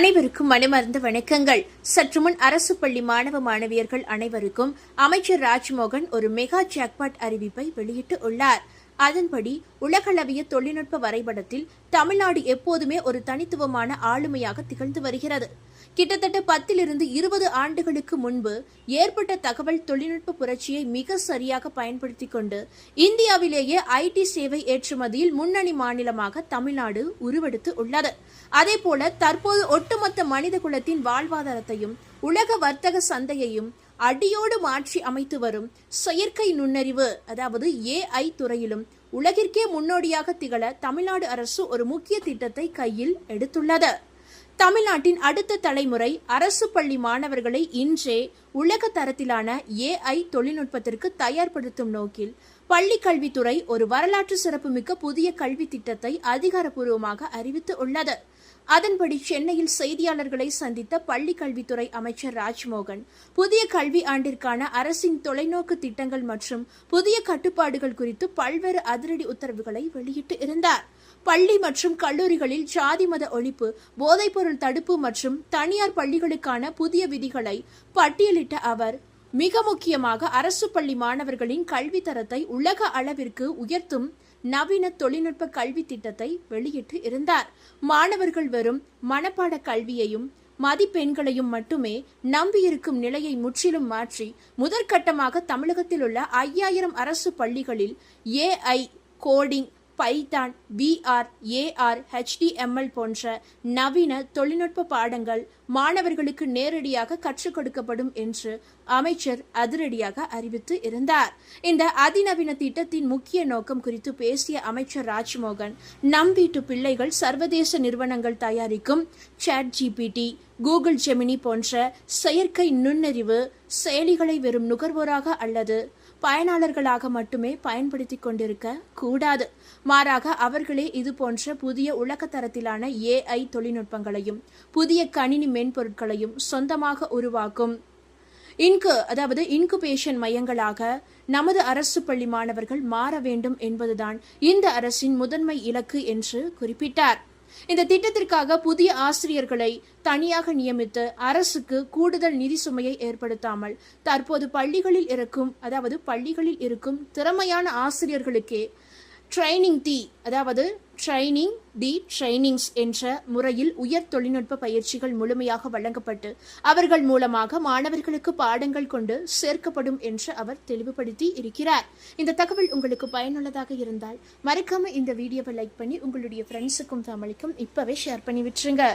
அனைவருக்கும் மனமார்ந்த வணக்கங்கள். சற்றுமுன் அரசு பள்ளி மாணவ மாணவியர்கள் அனைவருக்கும் அமைச்சர் ராஜ்மோகன் ஒரு மெகா ஜாக்பாட் அறிவிப்பை வெளியிட்டு உள்ளார். அதன்படி உலகளவிய தொழில்நுட்ப வரைபடத்தில் தமிழ்நாடு எப்போதுமே ஒரு தனித்துவமான ஆளுமையாக திகழ்ந்து வருகிறது. கிட்டத்தட்ட 10 to 20 ஆண்டுகளுக்கு முன்பு ஏற்பட்ட தகவல் தொழில்நுட்ப புரட்சியை மிக சரியாக பயன்படுத்திக் கொண்டு இந்தியாவிலேயே ஐடி சேவை ஏற்றுமதியில் முன்னணி மாநிலமாக தமிழ்நாடு உருவெடுத்து உள்ளது. அதேபோல தற்போது ஒட்டுமொத்த மனித குலத்தின் வாழ்வாதாரத்தையும் உலக வர்த்தக சந்தையையும் அடியோடு மாற்றி அமைத்து வரும் செயற்கை நுண்ணறிவு அதாவது AI துறையிலும் உலகிற்கே முன்னோடியாக திகழ தமிழ்நாடு அரசு ஒரு முக்கிய திட்டத்தை கையில் எடுத்துள்ளது. தமிழ்நாட்டின் அடுத்த தலைமுறை அரசு பள்ளி மாணவர்களை இன்றே உலக தரத்திலான AI தொழில்நுட்பத்திற்கு தயார்படுத்தும் நோக்கில் பள்ளி கல்வித்துறை ஒரு வரலாற்று சிறப்புமிக்க புதிய கல்வி திட்டத்தை அதிகாரப்பூர்வமாக அறிவித்து உள்ளது. அதன்படி சென்னையில் செய்தியாளர்களை சந்தித்த பள்ளி கல்வித்துறை அமைச்சர் ராஜ்மோகன் புதிய கல்வி ஆண்டிற்கான அரசின் தொலைநோக்கு திட்டங்கள் மற்றும் புதிய கட்டுப்பாடுகள் குறித்து பல்வேறு அதிரடி உத்தரவுகளை வெளியிட்டு இருந்தார். பள்ளி மற்றும் கல்லூரிகளில் ஜாதி மத ஒழிப்பு, போதைப்பொருள் தடுப்பு மற்றும் தனியார் பள்ளிகளுக்கான புதிய விதிகளை பட்டியலிட்ட அவர் மிக முக்கியமாக அரசு பள்ளி மாணவர்களின் கல்வி தரத்தை உலக அளவிற்கு உயர்த்தும் நவீன தொழில்நுட்ப கல்வி திட்டத்தை வெளியிட்டு இருந்தார். மாணவர்கள் வெறும் மனப்பாட கல்வியையும் மதிப்பெண்களையும் மட்டுமே நம்பியிருக்கும் நிலையை முற்றிலும் மாற்றி முதற்கட்டமாக தமிழகத்தில் உள்ள 5000 அரசு பள்ளிகளில் AI, coding, Python, VR, AR, HTML போன்ற நவீன தொழில்நுட்ப பாடங்கள் மாணவர்களுக்கு நேரடியாக கற்றுக் கொடுக்கப்படும் என்று அமைச்சர் அதிரடியாக அறிவித்து இருந்தார். இந்த அதிநவீன திட்டத்தின் முக்கிய நோக்கம் குறித்து பேசிய அமைச்சர் ராஜ்மோகன், நம் வீட்டு பிள்ளைகள் சர்வதேச நிறுவனங்கள் தயாரிக்கும் ChatGPT, கூகுள் ஜெமினி போன்ற செயற்கை நுண்ணறிவு செயலிகளை வெறும் நுகர்வோராக அல்லது பயனாளர்களாக மட்டுமே பயன்படுத்திக் கொண்டிருக்க கூடாது. மாறாக அவர்களே இது போன்ற புதிய உலகத்தரத்திலான AI தொழில்நுட்பங்களையும் புதிய கணினி மென்பொருட்களையும் சொந்தமாக உருவாக்கும் இன்குபேஷன் மையங்களாக நமது அரசு பள்ளி மாணவர்கள் மாற வேண்டும் என்பதுதான் இந்த அரசின் முதன்மை இலக்கு என்று குறிப்பிட்டார். இந்த திட்டத்திற்காக புதிய ஆசிரியர்களை தனியாக நியமித்து அரசுக்கு கூடுதல் நிதி சுமையை ஏற்படுத்தாமல் தற்போது பள்ளிகளில் இருக்கும் திறமையான ஆசிரியர்களுக்கே ட்ரைனிங்ஸ் என்ற முறையில் உயர் தொழில்நுட்ப பயிற்சிகள் முழுமையாக வழங்கப்பட்டு அவர்கள் மூலமாக மாணவர்களுக்கு பாடங்கள் கொண்டு சேர்க்கப்படும் என்று அவர் தெளிவுபடுத்தி இருக்கிறார். இந்த தகவல் உங்களுக்கு பயனுள்ளதாக இருந்தால் மறக்காம இந்த வீடியோவை லைக் பண்ணி உங்களுடைய ஃப்ரெண்ட்ஸுக்கும் ஃபேமிலிக்கும் இப்பவே ஷேர் பண்ணி விட்டுருங்க.